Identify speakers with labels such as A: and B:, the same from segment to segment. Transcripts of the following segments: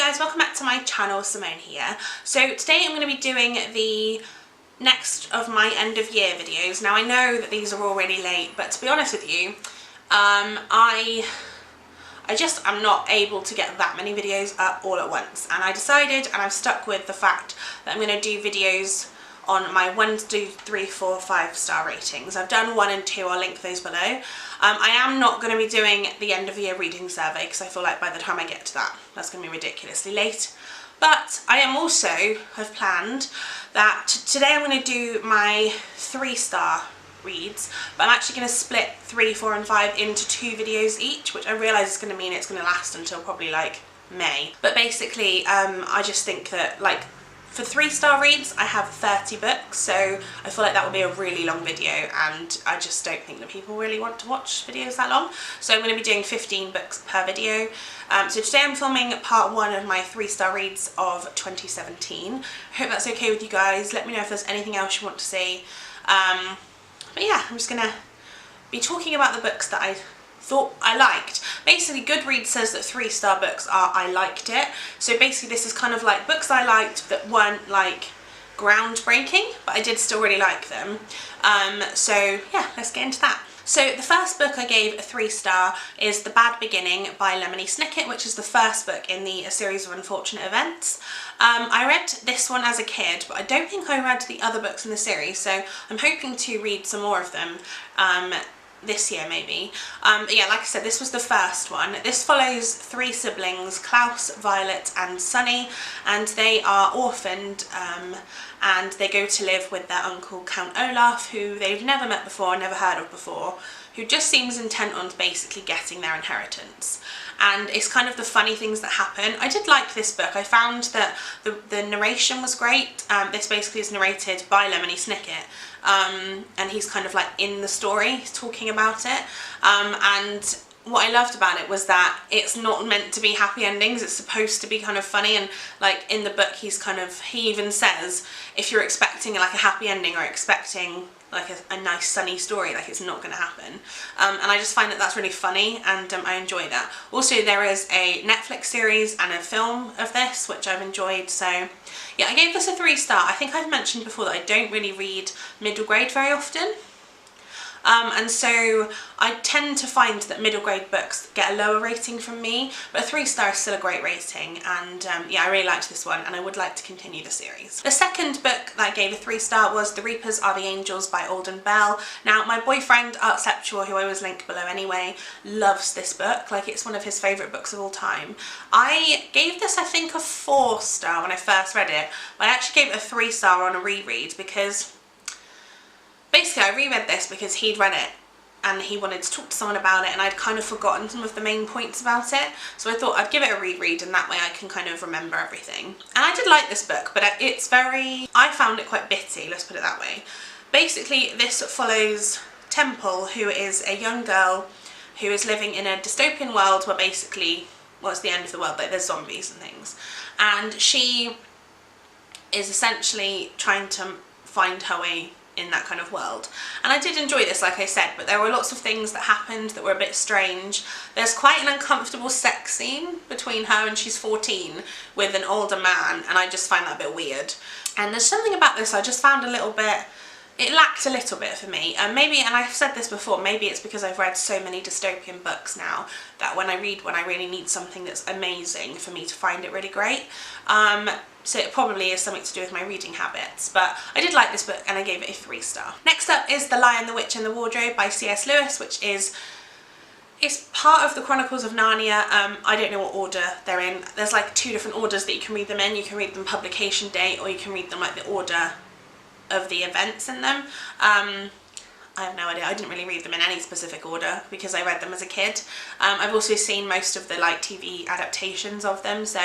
A: guys, welcome back to my channel. Simone here. So today I'm going to be doing the next of my end of year videos. Now I know that these are already late, but to be honest with you, I'm not able to get that many videos up all at once, and I decided, and I've stuck with the fact that I'm going to do videos on my 1, 2, 3, 4, 5 star ratings. I've done 1 and 2, I'll link those below. I am not going to be doing the end of year reading survey because I feel like by the time I get to that, that's going to be ridiculously late. But I am also have planned that today I'm going to do my 3 star reads, but I'm actually going to split 3, 4 and 5 into 2 videos each, which I realise is going to mean it's going to last until probably like May. But basically I just think that, like, for 3 star reads I have 30 books, so I feel like that would be a really long video, and I just don't think that people really want to watch videos that long. So I'm going to be doing 15 books per video. So today I'm filming part 1 of my 3 star reads of 2017. I hope that's okay with you guys. Let me know if there's anything else you want to see. But yeah, I'm just going to be talking about the books that I thought I liked. Basically, Goodreads says that 3 star books are I liked it. So basically this is kind of like books I liked that weren't like groundbreaking, but I did still really like them. So yeah, let's get into that. So the first book I gave a 3 star is The Bad Beginning by Lemony Snicket, which is the first book in the A Series of Unfortunate Events. I read this one as a kid, but I don't think I read the other books in the series, so I'm hoping to read some more of them this year maybe. But yeah, like I said, this was the first one. This follows 3 siblings, Klaus, Violet and Sunny, and they are orphaned and they go to live with their uncle Count Olaf, who they've never met before, never heard of before, who just seems intent on basically getting their inheritance. And it's kind of the funny things that happen. I did like this book. I found that the narration was great. This basically is narrated by Lemony Snicket, and he's kind of like in the story talking about it. And what I loved about it was that it's not meant to be happy endings. It's supposed to be kind of funny, and like in the book he even says if you're expecting like a happy ending or expecting like a nice sunny story, like it's not going to happen. And I just find that that's really funny, and I enjoy that. Also, there is a Netflix series and a film of this, which I've enjoyed. So yeah, I gave this a 3 star. I think I've mentioned before that I don't really read middle grade very often. And so I tend to find that middle grade books get a lower rating from me, but a 3 star is still a great rating, and yeah, I really liked this one and I would like to continue the series. The second book that I gave a 3 star was The Reapers Are the Angels by Alden Bell. Now my boyfriend Artceptual, who I always link below anyway, loves this book. Like, it's one of his favourite books of all time. I gave this I think a 4 star when I first read it, but I actually gave it a 3 star on a reread because basically I reread this because he'd read it and he wanted to talk to someone about it, and I'd kind of forgotten some of the main points about it, so I thought I'd give it a reread, and that way I can kind of remember everything. And I did like this book, but I found it quite bitty, let's put it that way. Basically this follows Temple, who is a young girl who is living in a dystopian world where basically, well, it's the end of the world, like there's zombies and things, and she is essentially trying to find her way in that kind of world. And I did enjoy this, like I said, but there were lots of things that happened that were a bit strange. There's quite an uncomfortable sex scene between her, and she's 14, with an older man, and I just find that a bit weird. And there's something about this I just found a little bit, it lacked a little bit for me. And maybe, and I've said this before, maybe it's because I've read so many dystopian books now that when I read one I really need something that's amazing for me to find it really great. So it probably is something to do with my reading habits, but I did like this book and I gave it a 3 star. Next up is The Lion, the Witch and the Wardrobe by C.S. Lewis, which is part of the Chronicles of Narnia. I don't know what order they're in. There's like 2 different orders that you can read them in. You can read them publication date, or you can read them like the order of the events in them. I have no idea. I didn't really read them in any specific order because I read them as a kid. I've also seen most of the like TV adaptations of them, so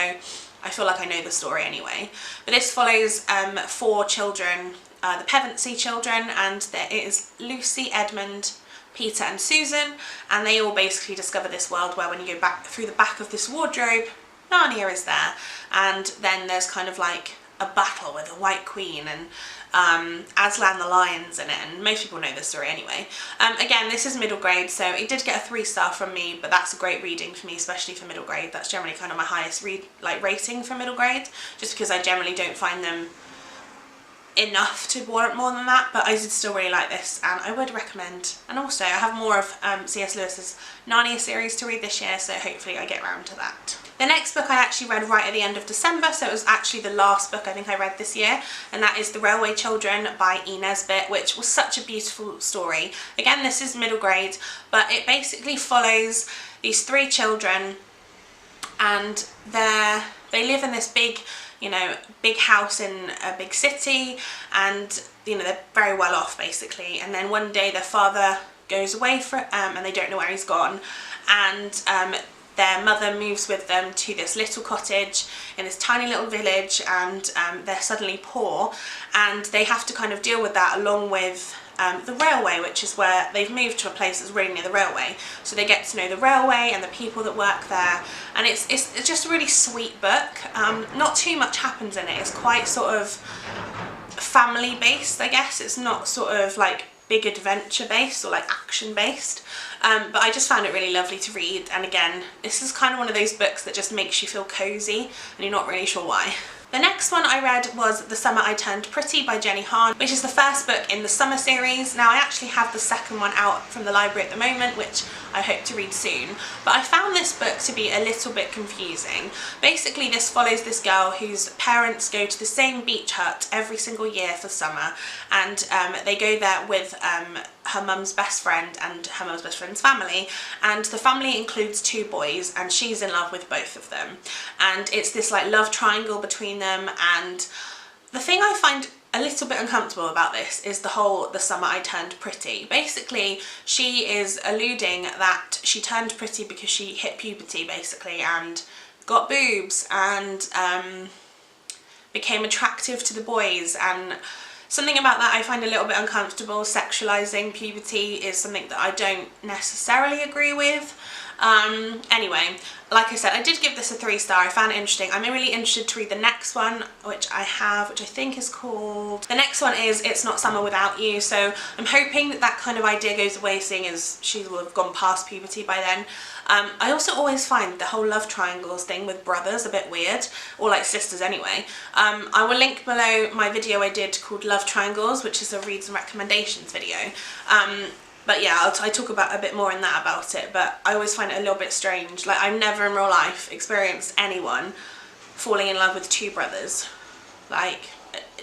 A: I feel like I know the story anyway. But this follows 4 children, the Pevensey children, and it is Lucy, Edmund, Peter and Susan, and they all basically discover this world where when you go back through the back of this wardrobe, Narnia is there. And then there's kind of like a battle with a White Queen and Aslan the Lion's in it, and most people know this story anyway. Again, this is middle grade, so it did get a 3-star from me, but that's a great reading for me, especially for middle grade. That's generally kind of my highest rating for middle grade, just because I generally don't find them enough to warrant more than that, but I did still really like this and I would recommend. And also I have more of C.S. Lewis's Narnia series to read this year, so hopefully I get around to that. The next book I actually read right at the end of December, so it was actually the last book I think I read this year, and that is The Railway Children by E. Nesbit, which was such a beautiful story. Again, this is middle grade, but it basically follows these 3 children, and they live in this big, you know, big house in a big city, and you know, they're very well off basically, and then one day their father goes away and they don't know where he's gone, and their mother moves with them to this little cottage in this tiny little village, and they're suddenly poor, and they have to kind of deal with that along with the railway, which is where they've moved to a place that's really near the railway, so they get to know the railway and the people that work there, and it's just a really sweet book. Not too much happens in it, it's quite sort of family based, I guess. It's not sort of like big adventure based or like action based, but I just found it really lovely to read, and again, this is kind of one of those books that just makes you feel cozy and you're not really sure why. The next one I read was The Summer I Turned Pretty by Jenny Han, which is the first book in the summer series. Now I actually have the second one out from the library at the moment, which I hope to read soon, but I found this book to be a little bit confusing. Basically this follows this girl whose parents go to the same beach hut every single year for summer, and they go there with her mum's best friend and her mum's best friend's family, and the family includes 2 boys, and she's in love with both of them, and it's this like love triangle between them. And the thing I find a little bit uncomfortable about this is the summer I turned pretty. Basically she is alluding that she turned pretty because she hit puberty basically and got boobs and became attractive to the boys, and something about that I find a little bit uncomfortable. Sexualizing puberty is something that I don't necessarily agree with. Anyway, like I said, I did give this a 3-star. I found it interesting. I'm really interested to read the next one, which I think is called... The next one is It's Not Summer Without You, so I'm hoping that that kind of idea goes away, seeing as she will have gone past puberty by then. I also always find the whole love triangles thing with brothers a bit weird, or like sisters anyway. I will link below my video I did called Love Triangles, which is a reads and recommendations video. But yeah, I talk about a bit more in that about it, but I always find it a little bit strange. Like, I've never in real life experienced anyone falling in love with 2 brothers. Like,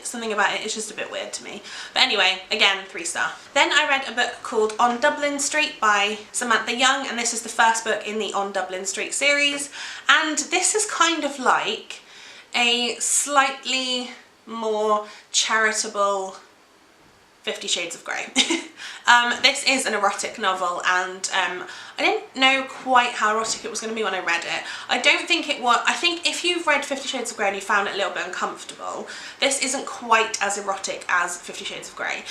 A: something about it is just a bit weird to me. But anyway, again, 3-star. Then I read a book called On Dublin Street by Samantha Young, and this is the first book in the On Dublin Street series. And this is kind of like a slightly more charitable 50 Shades of Grey. This is an erotic novel, and I didn't know quite how erotic it was going to be when I read it. I don't think it was... I think if you've read 50 Shades of Grey and you found it a little bit uncomfortable, this isn't quite as erotic as 50 Shades of Grey.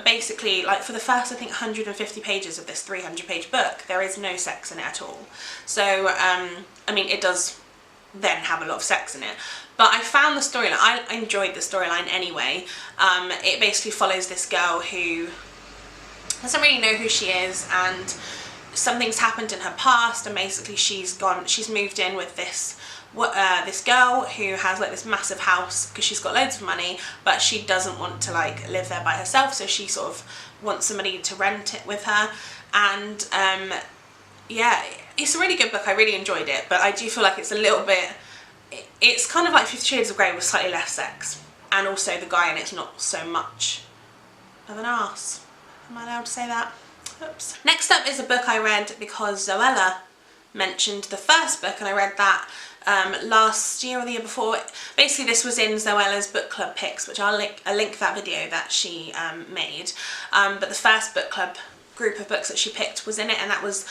A: Basically, like for the first, I think, 150 pages of this 300-page book, there is no sex in it at all. So, I mean, it does then have a lot of sex in it. But I found the storyline, I enjoyed the storyline anyway. It basically follows this girl who doesn't really know who she is, and something's happened in her past, and basically she's moved in with this girl who has like this massive house because she's got loads of money, but she doesn't want to like live there by herself, so she sort of wants somebody to rent it with her. And yeah, it's a really good book, I really enjoyed it, but I do feel like it's a little bit... It's kind of like 50 Shades of Grey with slightly less sex, and also the guy in it's not so much of an arse. Am I allowed to say that? Oops. Next up is a book I read because Zoella mentioned the first book, and I read that last year or the year before. Basically this was in Zoella's book club picks, which I'll link that video that she made, but the first book club group of books that she picked was in it, and that was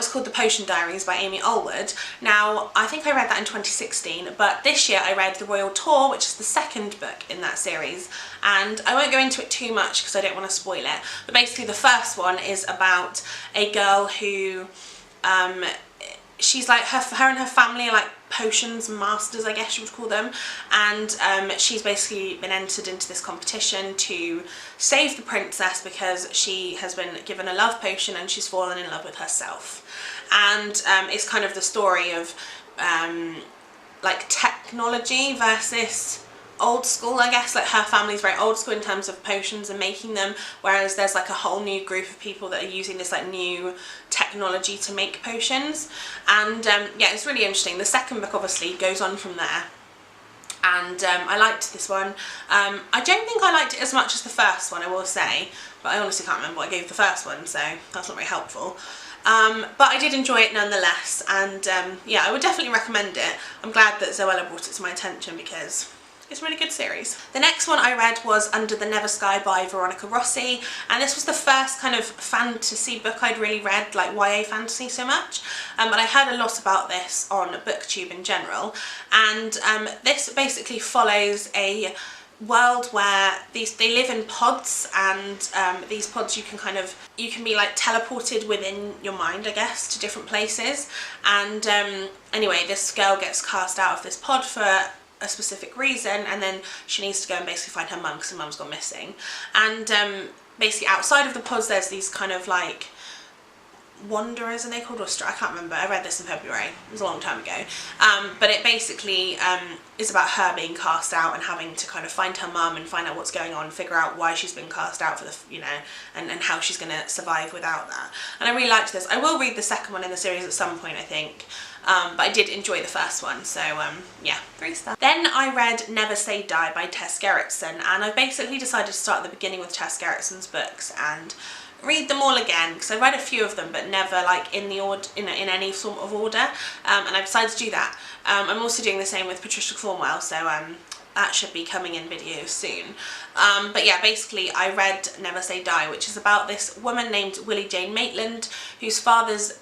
A: called The Potion Diaries by Amy Allwood. Now, I think I read that in 2016, but this year I read The Royal Tour, which is the second book in that series, and I won't go into it too much because I don't want to spoil it, but basically the first one is about a girl who she's like, her and her family are like potions masters, I guess you would call them, and she's basically been entered into this competition to save the princess because she has been given a love potion and she's fallen in love with herself. And it's kind of the story of like technology versus old school, I guess. Like her family's very old school in terms of potions and making them, whereas there's like a whole new group of people that are using this like new technology to make potions. And yeah, it's really interesting. The second book obviously goes on from there, and I liked this one. I don't think I liked it as much as the first one, I will say, but I honestly can't remember what I gave the first one, so that's not very helpful. But I did enjoy it nonetheless, and yeah, I would definitely recommend it. I'm glad that Zoella brought it to my attention because it's a really good series. The next one I read was Under the Never Sky by Veronica Rossi, and this was the first kind of fantasy book I'd really read, like YA fantasy so much, but I heard a lot about this on BookTube in general, and this basically follows a world where they live in pods, and these pods you can be like teleported within your mind, I guess, to different places. And anyway, this girl gets cast out of this pod for a specific reason, and then she needs to go and basically find her mum because her mum's gone missing. And basically outside of the pods there's these kind of like wanderers, are they called, or I can't remember, I read this in February, it was a long time ago, but it basically is about her being cast out and having to kind of find her mum and find out what's going on, figure out why she's been cast out for the, you know, and how she's going to survive without that. And I really liked this. I will read the second one in the series at some point, I think, but I did enjoy the first one, so yeah, 3 stars. Then I read Never Say Die by Tess Gerritsen, and I basically decided to start at the beginning with Tess Gerritsen's books and read them all again, because I read a few of them but never like in the order, in any sort of order, and I decided to do that. I'm also doing the same with Patricia Cornwell, so that should be coming in videos soon. But yeah, basically I read Never Say Die, which is about this woman named Willie Jane Maitland whose father's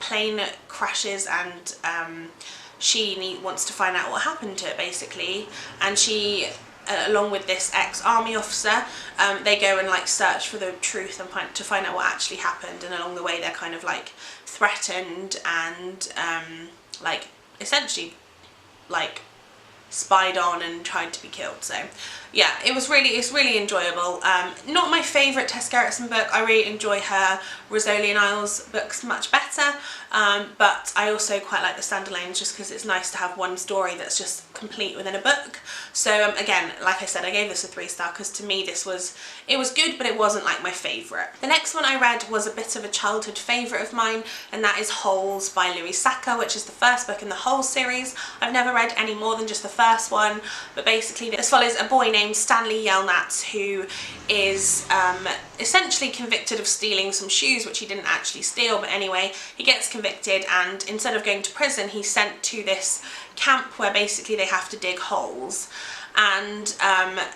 A: plane crashes, and she wants to find out what happened to it basically, and she along with this ex-army officer, they go and like search for the truth and to find out what actually happened, and along the way they're kind of like threatened and like essentially like spied on and tried to be killed. So yeah, it's really enjoyable. Not my favourite Tess Gerritsen book. I really enjoy her Rosalian Isles books much better, but I also quite like the standalones just because it's nice to have one story that's just complete within a book. So again, like I said, I gave this a 3-star because to me it was good, but it wasn't like my favourite. The next one I read was a bit of a childhood favourite of mine, and that is Holes by Louise Sacco, which is the first book in the Holes series. I've never read any more than just the first one, but basically this follows a boy named Stanley Yelnats who is essentially convicted of stealing some shoes which he didn't actually steal, but anyway he gets convicted, and instead of going to prison he's sent to this camp where basically they have to dig holes, and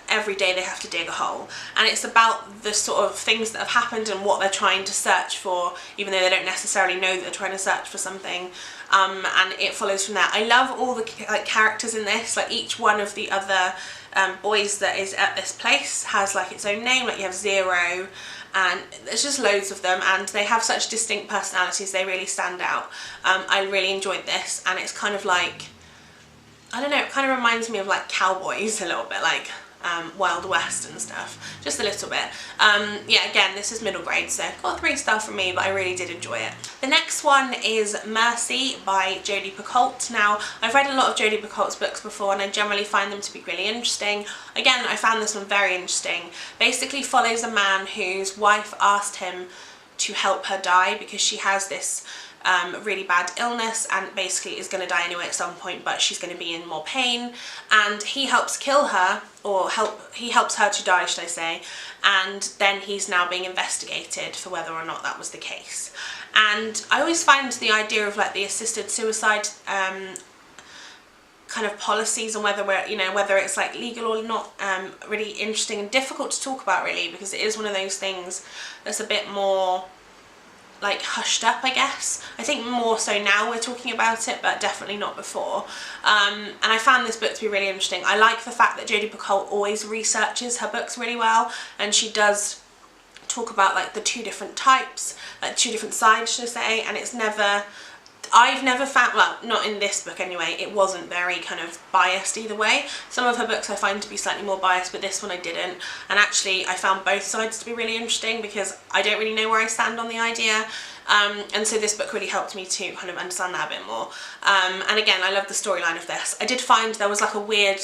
A: every day they have to dig a hole, and it's about the sort of things that have happened and what they're trying to search for, even though they don't necessarily know that they're trying to search for something. And it follows from that. I love all the like characters in this. Like each one of the other boys that is at this place has like its own name. Like you have Zero, and there's just loads of them, and they have such distinct personalities. They really stand out. I really enjoyed this, and it's kind of like, I don't know, it kind of reminds me of like Cowboys a little bit, like Wild West and stuff, just a little bit. Yeah, again, this is middle grade, so got a 3-star from me, but I really did enjoy it. The next one is Mercy by Jodi Picoult. Now, I've read a lot of Jodi Picoult's books before, and I generally find them to be really interesting. Again, I found this one very interesting. Basically follows a man whose wife asked him to help her die because she has this really bad illness and basically is going to die anyway at some point, but she's going to be in more pain, and he helps kill her, or he helps her to die, should I say, and then he's now being investigated for whether or not that was the case. And I always find the idea of like the assisted suicide kind of policies and whether whether it's like legal or not really interesting and difficult to talk about really, because it is one of those things that's a bit more like hushed up, I guess. I think more so now we're talking about it, but definitely not before. And I found this book to be really interesting. I like the fact that Jodi Picoult always researches her books really well, and she does talk about like the 2 different types, like 2 different sides, should I say, and it's never, I've never found, well, not in this book anyway, it wasn't very kind of biased either way. Some of her books I find to be slightly more biased, but this one I didn't. And actually I found both sides to be really interesting because I don't really know where I stand on the idea. And so this book really helped me to kind of understand that a bit more. And again, I love the storyline of this. I did find there was like a weird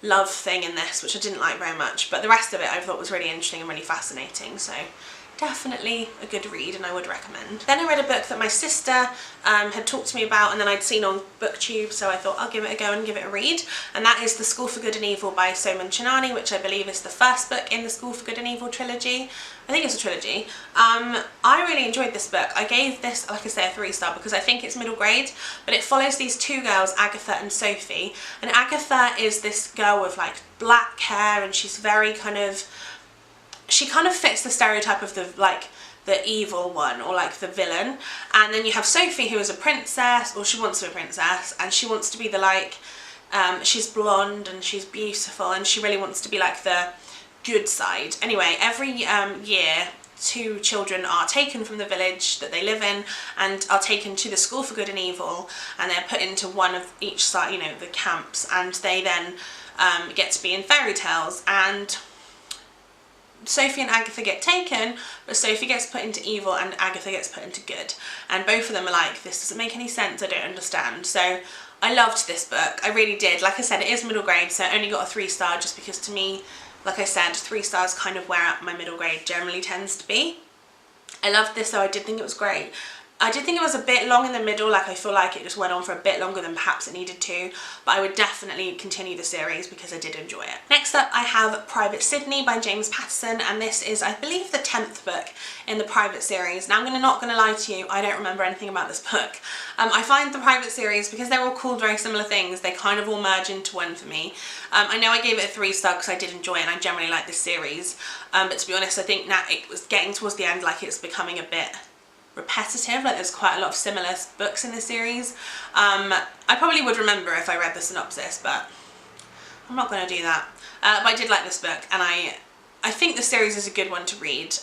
A: love thing in this, which I didn't like very much, but the rest of it I thought was really interesting and really fascinating. So definitely a good read and I would recommend. Then I read a book that my sister had talked to me about and then I'd seen on BookTube, so I thought I'll give it a go and give it a read, and that is The School for Good and Evil by Simone, which I believe is the first book in the School for Good and Evil trilogy. I think it's a trilogy. I really enjoyed this book. I gave this, like I say, a 3-star because I think it's middle grade, but it follows these two girls, Agatha and Sophie, and Agatha is this girl with like black hair and she's very kind of, she kind of fits the stereotype of the evil one or like the villain. And then you have Sophie, who is a princess, or she wants to be a princess, and she wants to be the like, she's blonde and she's beautiful and she really wants to be like the good side. Anyway, every year 2 children are taken from the village that they live in and are taken to the School for Good and Evil, and they're put into one of each side, you know, the camps, and they then get to be in fairy tales. And Sophie and Agatha get taken, but Sophie gets put into evil and Agatha gets put into good. And both of them are like, this doesn't make any sense, I don't understand. So I loved this book, I really did. Like I said, it is middle grade, so I only got a 3-star just because to me, like I said, 3 stars kind of where my middle grade generally tends to be. I loved this though, I did think it was great. I did think it was a bit long in the middle, like I feel like it just went on for a bit longer than perhaps it needed to, but I would definitely continue the series because I did enjoy it. Next up I have Private Sydney by James Patterson, and this is, I believe, the 10th book in the Private series. Now I'm not going to lie to you, I don't remember anything about this book. I find the Private series, because they're all called very similar things, they kind of all merge into one for me. I know I gave it a 3-star because I did enjoy it and I generally like this series, but to be honest I think now it was getting towards the end like it's becoming a bit repetitive, like there's quite a lot of similar books in this series. I probably would remember if I read the synopsis, but I'm not going to do that. But I did like this book, and I think the series is a good one to read,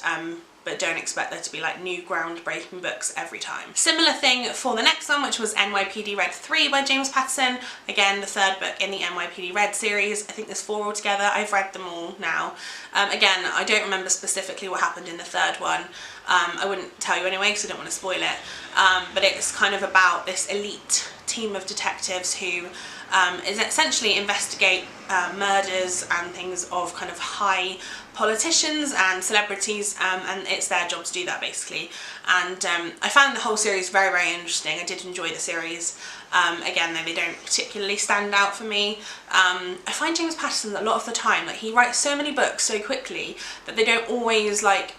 A: but don't expect there to be like new groundbreaking books every time. Similar thing for the next one, which was NYPD Red 3 by James Patterson. Again, the 3rd book in the NYPD Red series. I think there's 4 altogether. I've read them all now. Again, I don't remember specifically what happened in the 3rd one. I wouldn't tell you anyway because I don't want to spoil it. But it's kind of about this elite team of detectives who is essentially investigate murders and things of kind of high politicians and celebrities, and it's their job to do that basically. And I found the whole series very, very interesting. I did enjoy the series. Again, though, they don't particularly stand out for me. I find James Patterson a lot of the time, like he writes so many books so quickly that they don't always like,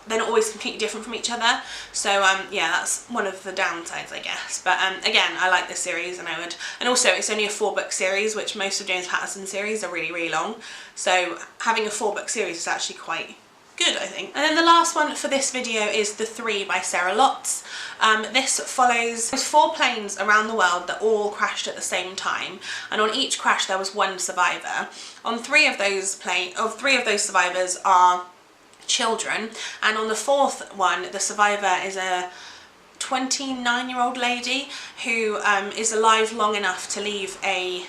A: they're not always completely different from each other. So yeah, that's one of the downsides, I guess. But again, I like this series, and I would, and also it's only a 4-book series, which most of James Patterson's series are really, really long. So having a 4-book series is actually quite good, I think. And then the last one for this video is The 3 by Sarah Lotz. This follows 4 planes around the world that all crashed at the same time, and on each crash there was 1 survivor. On 3 of those survivors are children, and on the 4th one the survivor is a 29-year-old lady who is alive long enough to leave an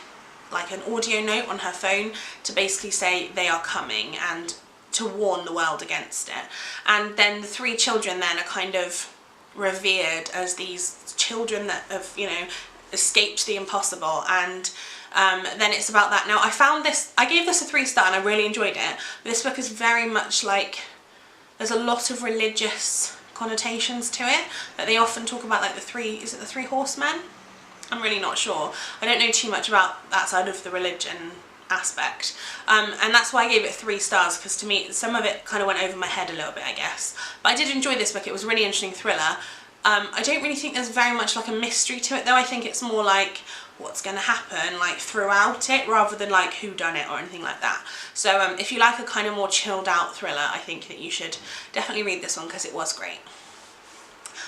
A: audio note on her phone to basically say they are coming and to warn the world against it. And then the 3 children then are kind of revered as these children that have, you know, escaped the impossible, and then it's about that. Now I gave this a 3-star and I really enjoyed it, but this book is very much like, there's a lot of religious connotations to it, that they often talk about, like the 3 horsemen? I'm really not sure. I don't know too much about that side of the religion aspect, and that's why I gave it 3 stars, because to me some of it kind of went over my head a little bit, I guess. But I did enjoy this book, it was a really interesting thriller. I don't really think there's very much like a mystery to it though. I think it's more like what's going to happen like throughout it, rather than like who done it or anything like that. So if you like a kind of more chilled out thriller, I think that you should definitely read this one because it was great.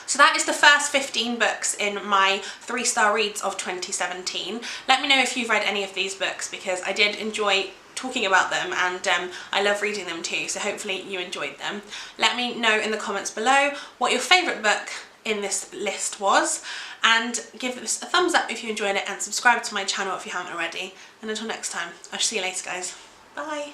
A: So that is the first 15 books in my 3-star reads of 2017. Let me know if you've read any of these books, because I did enjoy talking about them, and I love reading them too, so hopefully you enjoyed them. Let me know in the comments below what your favourite book in this list was, and give this a thumbs up if you enjoyed it, and subscribe to my channel if you haven't already. And until next time, I'll see you later, guys. Bye.